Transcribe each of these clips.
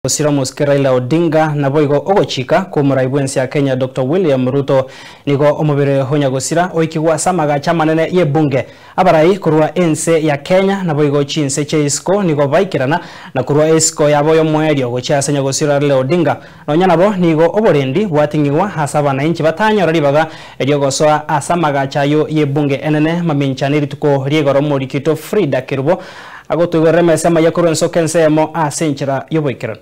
Sira Raila Odinga na boigo ogochika ku muraibwensi ya Kenya Dr. William Ruto nigo omubere honya gusira oikigwa samaga chamanene ye bunge abarai kurwa ense ya Kenya na boigo chinse cheisco nigo baikirana na kurwa esco yaboyo mwerio gochasenya gusira Raila Odinga nonya nabo nigo oborendi bwatingirwa hasaba na inchi batanyora ribaga eryo gosoa asamaga chayo ye bunge enene maminchaniri tuko riegoro morikito Frida Kirubo agotugorema sema yakurenso kensemo asenchira yoboikirana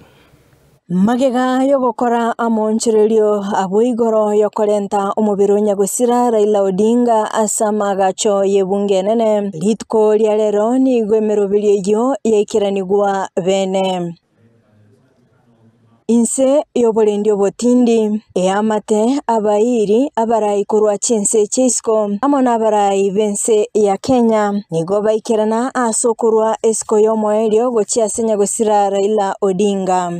Magega yogokora amonchererio aboigoro yokorenta omubiro nyagusira Raila Odinga asamagacho yebunge nene litko lyalero ni gwemerobilyo yekiranigwa bene inse yobolendio botindi eamate abairi abarai kurwa chinse cheisco amona abarai bense ya Kenya nigo baikirana asokurwa esco yomoelio gochiasenya gusira Raila Odinga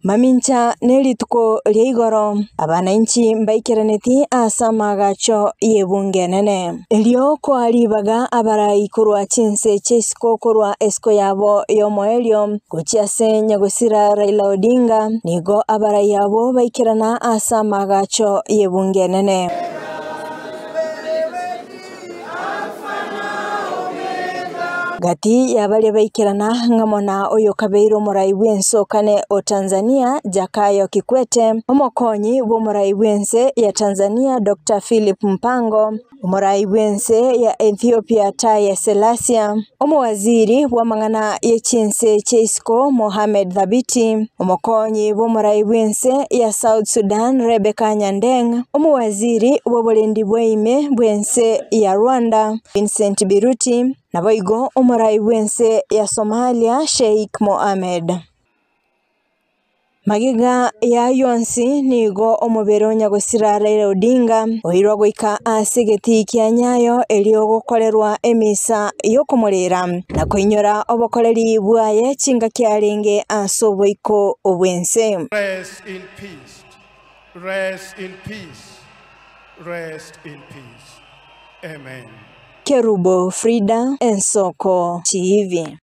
Mamincha nelituko liigoro abananchi mbaikiraneti asamagacho yebunge nene elio kwa libaga abarai kurwa chinse cheisco kurwa esco yabo yomoelio gochiase nyagusira Raila Odinga nigo abarai yabo baikirana asamagacho yebunge nene Gati yabale baikirana ngamona oyo kabeiro muraibwenso kane o Tanzania Jakaya Kikwete omokonyi bo muraibwense ya Tanzania Dr. Philip Mpango muraibwense ya Ethiopia Taye Selasia omowaziri wa mangana yechinse cheisco Mohamed Thabiti omokonyi bo muraibwense ya South Sudan Rebecca Nyandeng omowaziri wa bolendi bweime bwense ya Rwanda Vincent Biruti na boigo omuraibwense ya Somalia Sheikh Mohamed Magiga ya yonsi nigo omubero nyagusira Raila Odinga oirwa goika asegeti kyanyayo elio gokolerwa emisa yokumurira na koinyora obokoleri bwaye chinga kyalenge asoboiko obwense Rest in peace. Rest in peace. Rest in peace. Amen. Kerubo Frida Ensoko TV